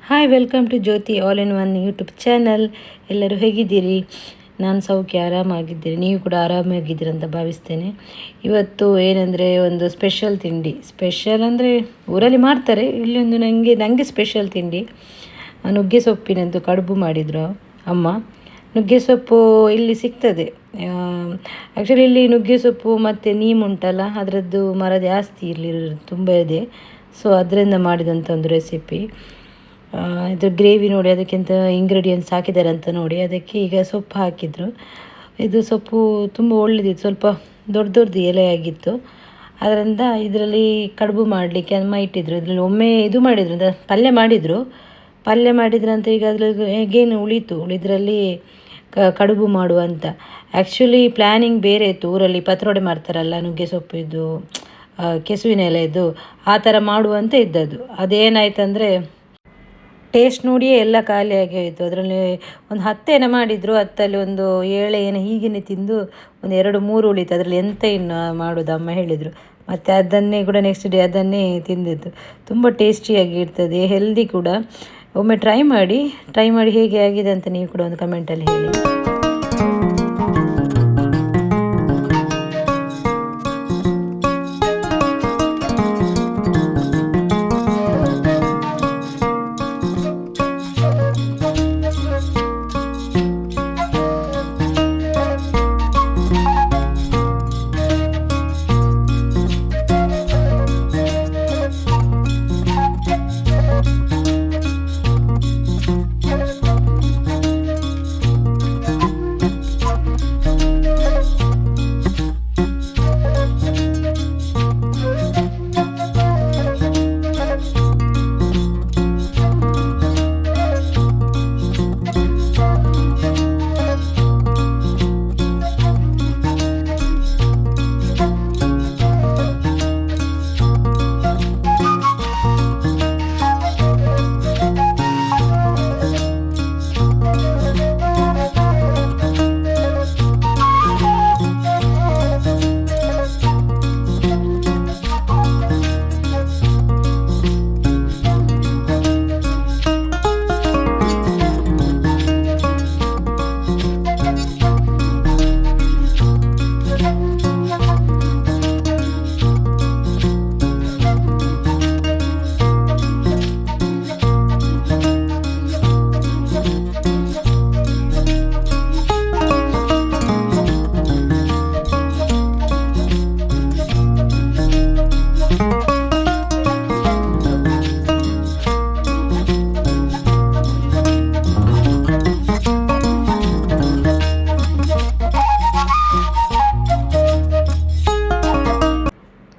Hi welcome to Jyothi all in one YouTube channel. ಎಲ್ಲರೂ ಹೇಗಿದ್ದೀರಿ? ನಾನು ಸೌಖ್ಯ ಆರಾಮಾಗಿದ್ದೀರಿ, ನೀವು ಕೂಡ ಆರಾಮಾಗಿದ್ದೀರಿ ಅಂತ ಭಾವಿಸ್ತೇನೆ. ಇವತ್ತು ಏನಂದರೆ ಒಂದು ಸ್ಪೆಷಲ್ ತಿಂಡಿ. ಸ್ಪೆಷಲ್ ಅಂದರೆ ಊರಲ್ಲಿ ಮಾಡ್ತಾರೆ, ಇಲ್ಲಿ ಒಂದು ನನಗೆ ಸ್ಪೆಷಲ್ ತಿಂಡಿ. ನುಗ್ಗೆ ಸೊಪ್ಪಿನಂತೂ ಕಡುಬು ಮಾಡಿದರು ಅಮ್ಮ. ನುಗ್ಗೆ ಸೊಪ್ಪು ಇಲ್ಲಿ ಸಿಗ್ತದೆ. ಆ್ಯಕ್ಚುಲಿ ಇಲ್ಲಿ ನುಗ್ಗೆ ಸೊಪ್ಪು ಮತ್ತು ನೀಮುಂಟಲ್ಲ, ಅದರದ್ದು ಮರ ಜಾಸ್ತಿ ಇಲ್ಲಿ ತುಂಬ ಇದೆ. ಸೊ ಅದರಿಂದ ಮಾಡಿದಂಥ ಒಂದು ರೆಸಿಪಿ. ಇದು ಗ್ರೇವಿ ನೋಡಿ, ಅದಕ್ಕಿಂತ ಇಂಗ್ರೀಡಿಯೆಂಟ್ಸ್ ಹಾಕಿದ್ದಾರೆ ಅಂತ ನೋಡಿ, ಅದಕ್ಕೆ ಈಗ ಸೊಪ್ಪು ಹಾಕಿದರು. ಇದು ಸೊಪ್ಪು ತುಂಬ ಒಳ್ಳೆದಿತ್ತು, ಸ್ವಲ್ಪ ದೊಡ್ಡ ಎಲೆ ಆಗಿತ್ತು. ಅದರಿಂದ ಇದರಲ್ಲಿ ಕಡುಬು ಮಾಡಲಿಕ್ಕೆ ಅಮ್ಮ ಇಟ್ಟಿದ್ರು. ಇದರಲ್ಲಿ ಒಮ್ಮೆ ಇದು ಮಾಡಿದರು ಅಂತ ಪಲ್ಯ ಮಾಡಿದ್ರಂತ. ಈಗ ಅದ್ರಲ್ಲಿ ಹೇಗೇನು ಉಳಿದ್ರಲ್ಲಿ ಕಡುಬು ಮಾಡುವಂತ. ಆ್ಯಕ್ಚುಲಿ ಪ್ಲ್ಯಾನಿಂಗ್ ಬೇರೆ ಇತ್ತು, ಊರಲ್ಲಿ ಪತ್ರೊಡೆ ಮಾಡ್ತಾರಲ್ಲ ನುಗ್ಗೆ ಸೊಪ್ಪು, ಇದು ಕೆಸುವಿನ ಎಲೆದು ಆ ಥರ ಮಾಡುವಂತ ಇದ್ದದ್ದು. ಅದೇನಾಯ್ತಂದರೆ ಟೇಸ್ಟ್ ನೋಡಿಯೇ ಎಲ್ಲ ಖಾಲಿಯಾಗಿ ಹೋಯಿತು. ಅದರಲ್ಲಿ ಒಂದು 10 ಮಾಡಿದರು, 10 ಒಂದು 7 ಹೀಗೇ ತಿಂದು ಒಂದು 2-3 ಉಳಿತು. ಅದರಲ್ಲಿ ಎಂತ ಇನ್ನು ಮಾಡೋದು ಅಮ್ಮ ಹೇಳಿದರು. ಮತ್ತು ಅದನ್ನೇ ಕೂಡ ನೆಕ್ಸ್ಟ್ ಡೇ ಅದನ್ನೇ ತಿಂದಿದ್ದು. ತುಂಬ ಟೇಸ್ಟಿಯಾಗಿ ಇರ್ತದೆ, ಹೆಲ್ದಿ ಕೂಡ. ಒಮ್ಮೆ ಟ್ರೈ ಮಾಡಿ ಹೇಗೆ ಆಗಿದೆ ಅಂತ ನೀವು ಕೂಡ ಒಂದು ಕಮೆಂಟಲ್ಲಿ ಹೇಳಿ.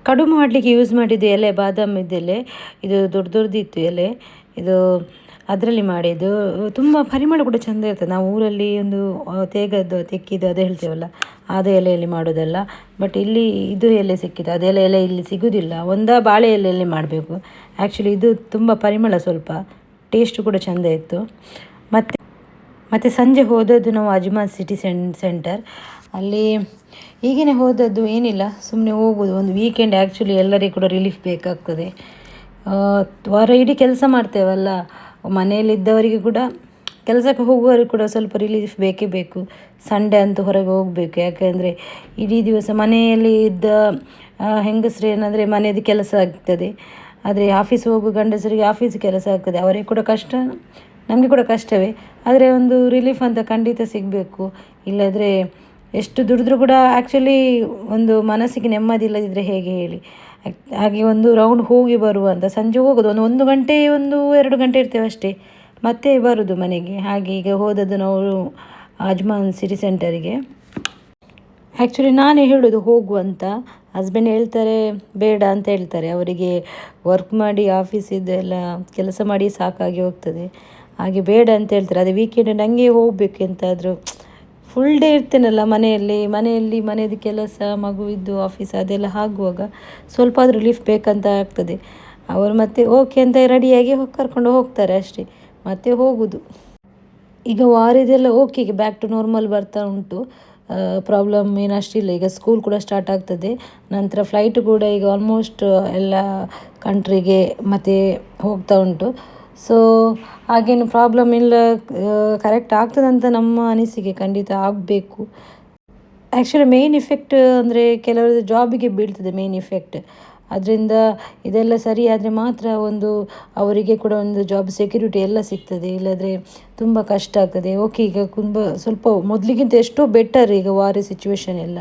ಕಡುಬು ಮಾಡಲಿಕ್ಕೆ ಯೂಸ್ ಮಾಡಿದ್ದು ಎಲೆ ಬಾದಾಮಿದ್ದೆಲೆ. ಇದು ದೊಡ್ಡದಿತ್ತು ಎಲೆ. ಇದು ಅದರಲ್ಲಿ ಮಾಡಿದ್ದು. ತುಂಬ ಪರಿಮಳ ಕೂಡ ಚೆಂದ ಇರ್ತದೆ. ನಾವು ಊರಲ್ಲಿ ಒಂದು ತೆಕ್ಕಿದ್ದು ಅದು ಹೇಳ್ತೇವಲ್ಲ, ಅದೇ ಎಲೆಯಲ್ಲಿ ಮಾಡೋದಲ್ಲ. ಬಟ್ ಇಲ್ಲಿ ಇದು ಎಲೆ ಸಿಕ್ಕಿದ್ದು, ಅದೆಲ್ಲ ಎಲೆ ಇಲ್ಲಿ ಸಿಗೋದಿಲ್ಲ. ಬಾಳೆ ಎಲೆಯಲ್ಲಿ ಮಾಡಬೇಕು. ಆ್ಯಕ್ಚುಲಿ ಇದು ತುಂಬ ಪರಿಮಳ, ಸ್ವಲ್ಪ ಟೇಸ್ಟ್ ಕೂಡ ಚೆಂದ ಇತ್ತು. ಮತ್ತು ಸಂಜೆ ಹೋದದ್ದು ನಾವು ಅಜ್ಮಾನ್ ಸಿಟಿ ಸೆಂಟರ್. ಅಲ್ಲಿ ಹೀಗೇ ಹೋದದ್ದು, ಏನಿಲ್ಲ, ಸುಮ್ಮನೆ ಹೋಗೋದು. ಒಂದು ವೀಕೆಂಡ್ ಆ್ಯಕ್ಚುಲಿ ಎಲ್ಲರಿಗೂ ಕೂಡ ರಿಲೀಫ್ ಬೇಕಾಗ್ತದೆ. ವಾರ ಇಡೀ ಕೆಲಸ ಮಾಡ್ತೇವಲ್ಲ, ಮನೆಯಲ್ಲಿದ್ದವರಿಗೆ ಕೂಡ, ಕೆಲಸಕ್ಕೆ ಹೋಗುವವರಿಗೆ ಕೂಡ ಸ್ವಲ್ಪ ರಿಲೀಫ್ ಬೇಕೇ ಬೇಕು. ಸಂಡೇ ಅಂತೂ ಹೊರಗೆ ಹೋಗಬೇಕು. ಯಾಕೆಂದರೆ ಇಡೀ ದಿವಸ ಮನೆಯಲ್ಲಿ ಇದ್ದ ಹೆಂಗಸರು ಏನಂದರೆ ಮನೆಯದು ಕೆಲಸ ಆಗ್ತದೆ. ಆದರೆ ಆಫೀಸ್ ಹೋಗೋ ಗಂಡಸರಿಗೆ ಆಫೀಸ್ ಕೆಲಸ ಆಗ್ತದೆ. ಅವರಿಗೆ ಕೂಡ ಕಷ್ಟ, ನಮಗೆ ಕೂಡ ಕಷ್ಟವೇ. ಆದರೆ ಒಂದು ರಿಲೀಫ್ ಅಂತ ಖಂಡಿತ ಸಿಗಬೇಕು. ಇಲ್ಲದ್ರೆ ಎಷ್ಟು ದುಡಿದ್ರೂ ಕೂಡ ಆ್ಯಕ್ಚುಲಿ ಒಂದು ಮನಸ್ಸಿಗೆ ನೆಮ್ಮದಿ ಇಲ್ಲದಿದ್ದರೆ ಹೇಗೆ ಹೇಳಿ. ಹಾಗೆ ಒಂದು ರೌಂಡ್ ಹೋಗಿ ಬರುವಂತ, ಸಂಜೆ ಹೋಗೋದು, 1 ಗಂಟೆ 2 ಗಂಟೆ ಇರ್ತೇವೆ ಅಷ್ಟೇ, ಮತ್ತೆ ಬರೋದು ಮನೆಗೆ. ಹಾಗೆ ಈಗ ಹೋದದ್ದು ನಾವು ಅಜ್ಮಾನ್ ಸಿಟಿ ಸೆಂಟರಿಗೆ. ಆ್ಯಕ್ಚುಲಿ ನಾನೇ ಹೇಳೋದು ಹೋಗು ಅಂತ. ಹಸ್ಬೆಂಡ್ ಹೇಳ್ತಾರೆ ಬೇಡ ಅಂತ ಹೇಳ್ತಾರೆ. ಅವರಿಗೆ ವರ್ಕ್ ಮಾಡಿ ಆಫೀಸಿದ್ದೆಲ್ಲ ಕೆಲಸ ಮಾಡಿ ಸಾಕಾಗಿ ಹೋಗ್ತದೆ, ಹಾಗೆ ಬೇಡ ಅಂತ ಹೇಳ್ತಾರೆ. ಅದೇ ವೀಕೆಂಡ್ ನನಗೆ ಹೋಗಬೇಕು ಎಂತಾದರೂ. ಫುಲ್ ಡೇ ಇರ್ತೇನಲ್ಲ ಮನೆಯದು ಕೆಲಸ, ಮಗುವಿದ್ದು ಆಫೀಸ್ ಅದೆಲ್ಲ ಆಗುವಾಗ ಸ್ವಲ್ಪ ಆದರೂ ರಿಲೀಫ್ ಬೇಕಂತ ಆಗ್ತದೆ. ಅವರು ಮತ್ತೆ ಓಕೆ ಅಂತ ರೆಡಿಯಾಗಿ ಕರ್ಕೊಂಡು ಹೋಗ್ತಾರೆ ಅಷ್ಟೇ, ಮತ್ತೆ ಹೋಗೋದು. ಈಗ ವಾರದೆಲ್ಲ ಓಕೆ, ಈಗ ಬ್ಯಾಕ್ ಟು ನಾರ್ಮಲ್ ಬರ್ತಾ ಉಂಟು. ಪ್ರಾಬ್ಲಮ್ ಏನು ಅಷ್ಟಿಲ್ಲ. ಈಗ ಸ್ಕೂಲ್ ಕೂಡ ಸ್ಟಾರ್ಟ್ ಆಗ್ತದೆ. ನಂತರ ಫ್ಲೈಟ್ ಕೂಡ ಈಗ ಆಲ್ಮೋಸ್ಟ್ ಎಲ್ಲ ಕಂಟ್ರಿಗೆ ಮತ್ತೆ ಹೋಗ್ತಾ ಉಂಟು. ಸೊ ಹಾಗೇನು ಪ್ರಾಬ್ಲಮ್ ಇಲ್ಲ, ಕರೆಕ್ಟ್ ಆಗ್ತದಂತ ನಮ್ಮ ಅನಿಸಿಕೆ. ಖಂಡಿತ ಆಗಬೇಕು. ಆ್ಯಕ್ಚುಲಿ ಮೇನ್ ಇಫೆಕ್ಟ್ ಅಂದರೆ ಕೆಲವರದ್ದು ಜಾಬಿಗೆ ಬೀಳ್ತದೆ ಮೇನ್ ಇಫೆಕ್ಟ್. ಅದರಿಂದ ಇದೆಲ್ಲ ಸರಿ ಆದರೆ ಮಾತ್ರ ಒಂದು ಅವರಿಗೆ ಕೂಡ ಒಂದು ಜಾಬ್ ಸೆಕ್ಯೂರಿಟಿ ಎಲ್ಲ ಸಿಗ್ತದೆ. ಇಲ್ಲದ್ರೆ ತುಂಬ ಕಷ್ಟ ಆಗ್ತದೆ. ಓಕೆ, ಈಗ ಸ್ವಲ್ಪ ಮೊದಲಿಗಿಂತ ಎಷ್ಟೋ ಬೆಟರ್ ಈಗ ವಾರ ಸಿಚುವೇಶನ್ ಎಲ್ಲ.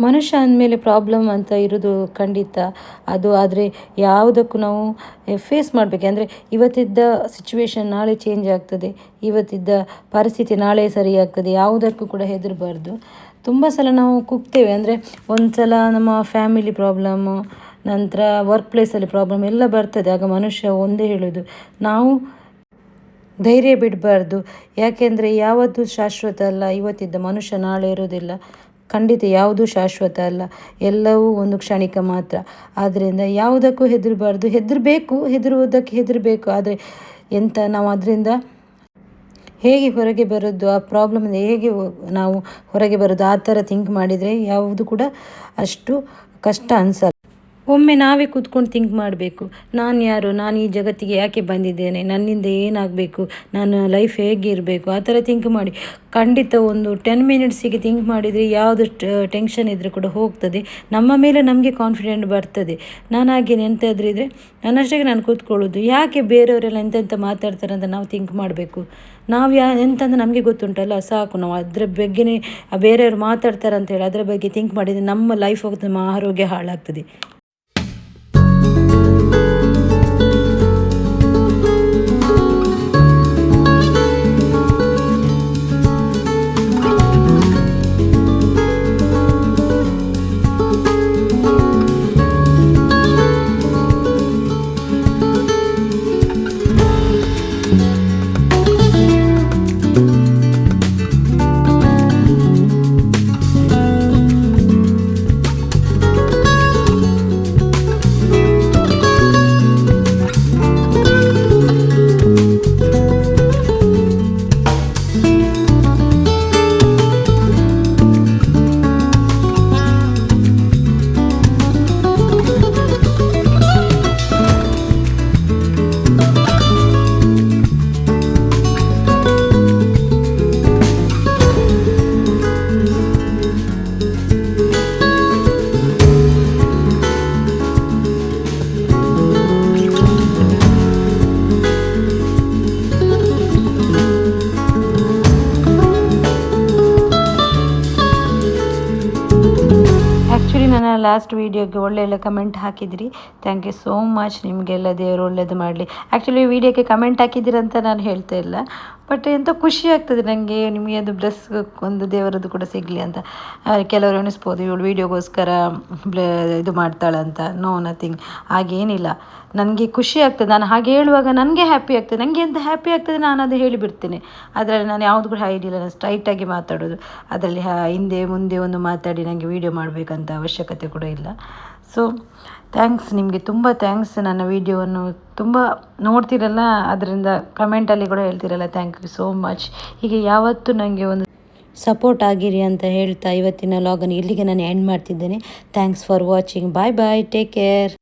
ಮನುಷ್ಯ ಅಂದಮೇಲೆ ಪ್ರಾಬ್ಲಮ್ ಅಂತ ಇರೋದು ಖಂಡಿತ ಅದು. ಆದರೆ ಯಾವುದಕ್ಕೂ ನಾವು ಫೇಸ್ ಮಾಡಬೇಕು. ಅಂದರೆ ಇವತ್ತಿದ್ದ ಸಿಚುವೇಶನ್ ನಾಳೆ ಚೇಂಜ್ ಆಗ್ತದೆ, ಇವತ್ತಿದ್ದ ಪರಿಸ್ಥಿತಿ ನಾಳೆ ಸರಿ ಆಗ್ತದೆ. ಯಾವುದಕ್ಕೂ ಕೂಡ ಹೆದರಬಾರ್ದು. ತುಂಬ ಸಲ ನಾವು ಕುಗ್ತೇವೆ. ಅಂದರೆ ಒಂದು ಸಲ ನಮ್ಮ ಫ್ಯಾಮಿಲಿ ಪ್ರಾಬ್ಲಮ್ಮು, ನಂತರ ವರ್ಕ್ ಪ್ಲೇಸಲ್ಲಿ ಪ್ರಾಬ್ಲಮ್ ಎಲ್ಲ ಬರ್ತದೆ. ಆಗ ಮನುಷ್ಯ ಒಂದೇ ಹೇಳೋದು, ನಾವು ಧೈರ್ಯ ಬಿಡಬಾರ್ದು. ಯಾಕೆಂದರೆ ಯಾವತ್ತೂ ಶಾಶ್ವತ ಅಲ್ಲ. ಇವತ್ತಿದ್ದ ಮನುಷ್ಯ ನಾಳೆ ಇರೋದಿಲ್ಲ. ಖಂಡಿತ ಯಾವುದೂ ಶಾಶ್ವತ ಅಲ್ಲ, ಎಲ್ಲವೂ ಒಂದು ಕ್ಷಣಿಕ ಮಾತ್ರ. ಆದ್ದರಿಂದ ಯಾವುದಕ್ಕೂ ಹೆದರಬಾರ್ದು. ಹೆದರುವುದಕ್ಕೆ ಹೆದರಬೇಕು. ಆದರೆ ನಾವು ಅದರಿಂದ ಹೇಗೆ ಹೊರಗೆ ಬರೋದು, ಆ ಪ್ರಾಬ್ಲಮಿಂದ ಹೇಗೆ ನಾವು ಹೊರಗೆ ಬರೋದು, ಆ ಥರ ಥಿಂಕ್ ಮಾಡಿದರೆ ಯಾವುದು ಕೂಡ ಅಷ್ಟು ಕಷ್ಟ ಅನಿಸಲ್ಲ. ಒಮ್ಮೆ ನಾವೇ ಕೂತ್ಕೊಂಡು ಥಿಂಕ್ ಮಾಡಬೇಕು, ನಾನು ಯಾರು, ನಾನು ಈ ಜಗತ್ತಿಗೆ ಯಾಕೆ ಬಂದಿದ್ದೇನೆ, ನನ್ನಿಂದ ಏನಾಗಬೇಕು, ನಾನು ಲೈಫ್ ಹೇಗೆ ಇರಬೇಕು, ಆ ಥರ ಥಿಂಕ್ ಮಾಡಿ. ಖಂಡಿತ ಒಂದು 10 ಮಿನಿಟ್ಸಿಗೆ ಥಿಂಕ್ ಮಾಡಿದರೆ ಯಾವುದು ಟೆನ್ಷನ್ ಇದ್ದರೂ ಕೂಡ ಹೋಗ್ತದೆ. ನಮ್ಮ ಮೇಲೆ ನಮಗೆ ಕಾನ್ಫಿಡೆಂಟ್ ಬರ್ತದೆ. ನಾನು ಹಾಗೇನೆ ಎಂತಾದರೂ ಇದ್ದರೆ ನನ್ನಷ್ಟಕ್ಕೆ ನಾನು ಕೂತ್ಕೊಳ್ಳೋದು. ಯಾಕೆ ಬೇರೆಯವರೆಲ್ಲ ಎಂತೆಂತ ಮಾತಾಡ್ತಾರೆ ಅಂತ ನಾವು ಥಿಂಕ್ ಮಾಡಬೇಕು. ನಾವು ಎಂತಂತ ನಮಗೆ ಗೊತ್ತುಂಟಲ್ಲ, ಸಾಕು. ನಾವು ಅದರ ಬಗ್ಗೆನೇ ಬೇರೆಯವರು ಮಾತಾಡ್ತಾರೆ ಅಂತ ಹೇಳಿ ಅದರ ಬಗ್ಗೆ ಥಿಂಕ್ ಮಾಡಿದರೆ ನಮ್ಮ ಲೈಫ್ ಹೋಗ್ತದೆ, ನಮ್ಮ ಆರೋಗ್ಯ ಹಾಳಾಗ್ತದೆ. ನನ್ನ ಲಾಸ್ಟ್ ವೀಡಿಯೋಗೆ ಒಳ್ಳೆಯ ಕಮೆಂಟ್ ಹಾಕಿದಿರಿ. Thank you so much. ನಿಮಗೆಲ್ಲ ದೇವರು ಒಳ್ಳೇದು ಮಾಡಲಿ. ಆ್ಯಕ್ಚುಲಿ ವೀಡಿಯೋಕ್ಕೆ ಕಮೆಂಟ್ ಹಾಕಿದ್ದೀರಂತ ನಾನು ಹೇಳ್ತಾ ಇಲ್ಲ, ಬಟ್ ಎಂತ ಖುಷಿ ಆಗ್ತದೆ ನನಗೆ, ನಿಮಗೆ ಅದು ಬ್ಲೆಸ್ ಒಂದು ದೇವರದ್ದು ಕೂಡ ಸಿಗಲಿ ಅಂತ. ಕೆಲವರು ಎಣಿಸ್ಬೋದು ಇವಳು ವೀಡಿಯೋಗೋಸ್ಕರ ಇದು ಮಾಡ್ತಾಳಂತ. ನೋ, ನಥಿಂಗ್, ಹಾಗೇನಿಲ್ಲ. ನನಗೆ ಖುಷಿ ಆಗ್ತದೆ. ನಾನು ಹಾಗೆ ಹೇಳುವಾಗ ನನಗೆ ಹ್ಯಾಪಿ ಆಗ್ತದೆ. ನನಗೆ ಎಂತ ಹ್ಯಾಪಿ ಆಗ್ತದೆ ನಾನು ಅದು ಹೇಳಿಬಿಡ್ತೇನೆ. ಅದರಲ್ಲಿ ನಾನು ಯಾವುದು ಕೂಡ ಹೈಡಿಲ್ಲ, ನಾನು ಸ್ಟ್ರೈಟಾಗಿ ಮಾತಾಡೋದು. ಅದರಲ್ಲಿ ಹಿಂದೆ ಮುಂದೆ ಒಂದು ಮಾತಾಡಿ ನನಗೆ ವೀಡಿಯೋ ಮಾಡಬೇಕಂತ ಅವಶ್ಯಕತೆ ಕೂಡ ಇಲ್ಲ. ಸೊ ಥ್ಯಾಂಕ್ಸ್, ನಿಮಗೆ ತುಂಬ ಥ್ಯಾಂಕ್ಸ್. ನನ್ನ ವೀಡಿಯೋವನ್ನು ತುಂಬ ನೋಡ್ತಿರಲ್ಲ, ಅದರಿಂದ ಕಮೆಂಟಲ್ಲಿ ಕೂಡ ಹೇಳ್ತಿರಲ್ಲ. Thank you so much. ಹೀಗೆ ಯಾವತ್ತೂ ನನಗೆ ಒಂದು ಸಪೋರ್ಟ್ ಆಗಿರಿ ಅಂತ ಹೇಳ್ತಾ ಇವತ್ತಿನ ಲಾಗನ್ನು ಇಲ್ಲಿಗೆ ನಾನು ಎಂಡ್ ಮಾಡ್ತಿದ್ದೇನೆ. Thanks for watching. Bye bye, take care.